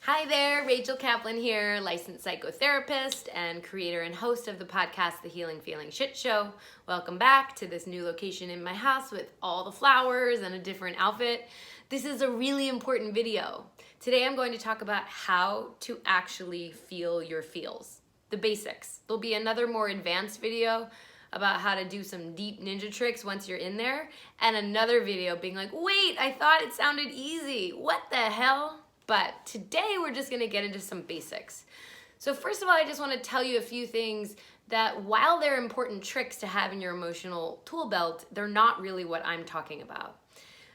Hi there, Rachel Kaplan here, licensed psychotherapist and creator and host of the podcast, The Healing Feeling Shit Show. Welcome back to this new location in my house with all the flowers and a different outfit. This is a really important video. Today I'm going to talk about how to actually feel your feels, the basics. There'll be another more advanced video about how to do some deep ninja tricks once you're in there, and another video being like, wait, I thought it sounded easy. What the hell? But today we're just gonna get into some basics. So first of all, I just wanna tell you a few things that while they're important tricks to have in your emotional tool belt, they're not really what I'm talking about.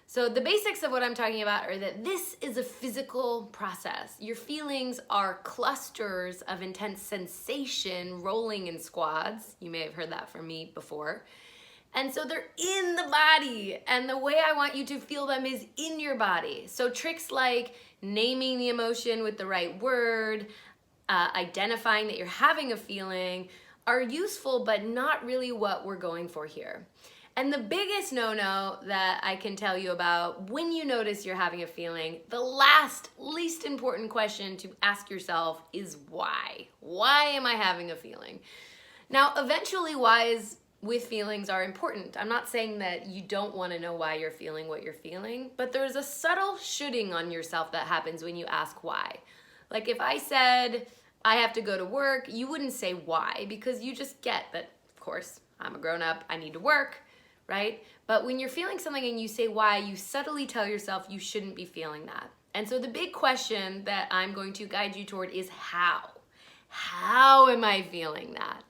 So the basics of what I'm talking about are that this is a physical process. Your feelings are clusters of intense sensation rolling in squads. You may have heard that from me before. And so they're in the body, and the way I want you to feel them is in your body. So tricks like naming the emotion with the right word, identifying that you're having a feeling are useful, but not really what we're going for here. And the biggest no-no that I can tell you about when you notice you're having a feeling, the least important question to ask yourself is why? Why am I having a feeling? Now, eventually whys with feelings are important. I'm not saying that you don't want to know why you're feeling what you're feeling, but there's a subtle shooting on yourself that happens when you ask why. Like if I said, I have to go to work, you wouldn't say why, because you just get that, of course, I'm a grown-up, I need to work, right? But when you're feeling something and you say why, you subtly tell yourself you shouldn't be feeling that. And so the big question that I'm going to guide you toward is how? How am I feeling that?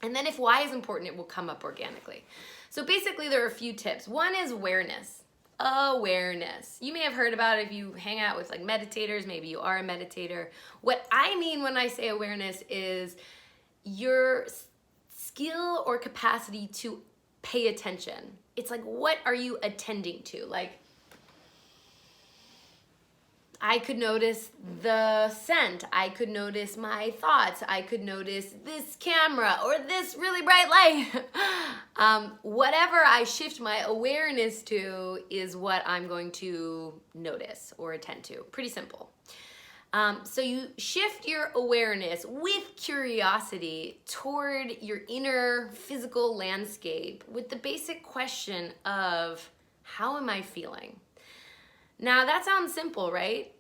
And then if why is important, it will come up organically. So basically there are a few tips. One is awareness. Awareness. You may have heard about it if you hang out with like meditators, maybe you are a meditator. What I mean when I say awareness is your skill or capacity to pay attention. It's like, what are you attending to? Like, I could notice the scent, I could notice my thoughts, I could notice this camera or this really bright light. Whatever I shift my awareness to is what I'm going to notice or attend to. Pretty simple. So you shift your awareness with curiosity toward your inner physical landscape with the basic question of, how am I feeling? Now that sounds simple, right?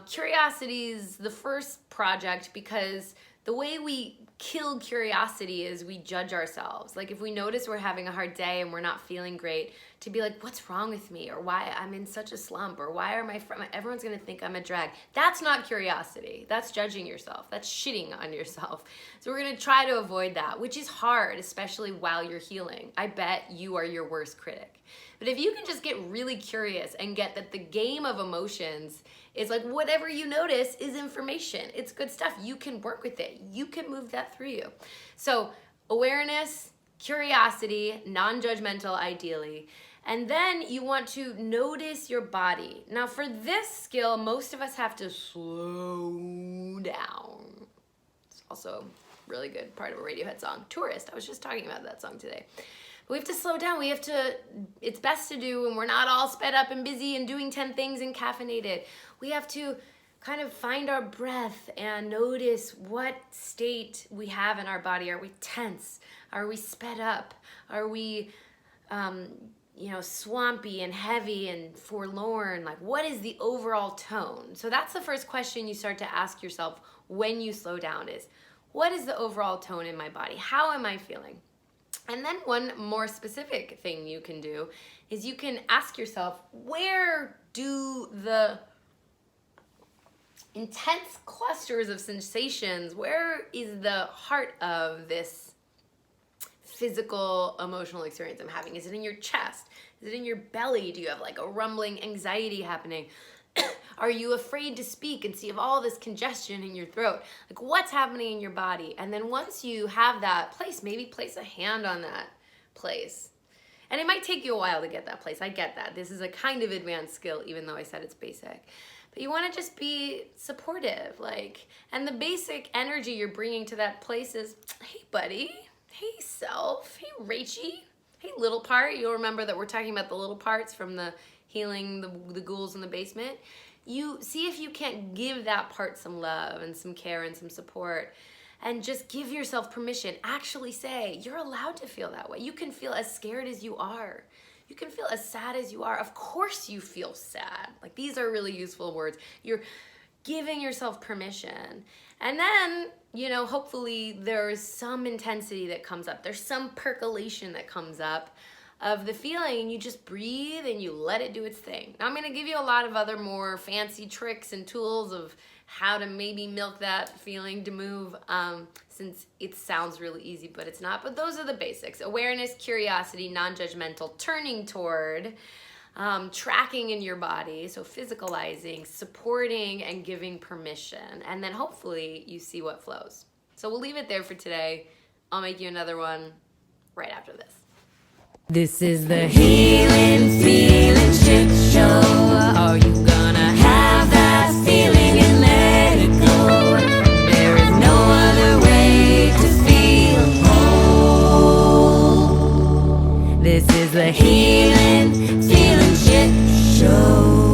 Curiosity is the first project because the way we kill curiosity is we judge ourselves. Like if we notice we're having a hard day and we're not feeling great, to be like, what's wrong with me? Or why I'm in such a slump? Or why are everyone's gonna think I'm a drag. That's not curiosity. That's judging yourself. That's shitting on yourself. So we're gonna try to avoid that, which is hard, especially while you're healing. I bet you are your worst critic. But if you can just get really curious and get that the game of emotions is like whatever you notice is information. It's good stuff. You can work with it. You can move that through you. So awareness, curiosity, non-judgmental ideally. And then you want to notice your body. Now for this skill, most of us have to slow down. It's also a really good part of a Radiohead song, Tourist. I was just talking about that song today. We have to slow down. We have to, it's best to do when we're not all sped up and busy and doing 10 things and caffeinated. We have to kind of find our breath and notice what state we have in our body. Are we tense? Are we sped up? Are we, swampy and heavy and forlorn? Like, what is the overall tone? So that's the first question you start to ask yourself when you slow down is, what is the overall tone in my body? How am I feeling? And then one more specific thing you can do is you can ask yourself, where do the intense clusters of sensations, where is the heart of this physical emotional experience I'm having? Is it in your chest? Is it in your belly? Do you have like a rumbling anxiety happening? Are you afraid to speak and see of all this congestion in your throat? Like what's happening in your body? And then once you have that place, maybe place a hand on that place. And it might take you a while to get that place. I get that. This is a kind of advanced skill, even though I said it's basic. But you want to just be supportive, and the basic energy you're bringing to that place is, hey buddy, hey self, hey Rachie, hey little part. You'll remember that we're talking about the little parts from the healing the ghouls in the basement. you see if you can't give that part some love and some care and some support, and just give yourself permission. Actually say, you're allowed to feel that way. You can feel as scared as you are. You can feel as sad as you are. Of course you feel sad. Like, these are really useful words. You're giving yourself permission. And then, hopefully there's some intensity that comes up. There's some percolation that comes up of the feeling, and you just breathe and you let it do its thing. Now, I'm going to give you a lot of other more fancy tricks and tools of how to maybe milk that feeling to move, since it sounds really easy, but it's not. But those are the basics: awareness, curiosity, non-judgmental, turning toward, tracking in your body, so physicalizing, supporting, and giving permission. And then hopefully you see what flows. So we'll leave it there for today. I'll make you another one right after this. This is the Healing Feeling Shit Show. Are you gonna have that feeling and let it go? There is no other way to feel whole. This is the Healing Feeling Shit Show.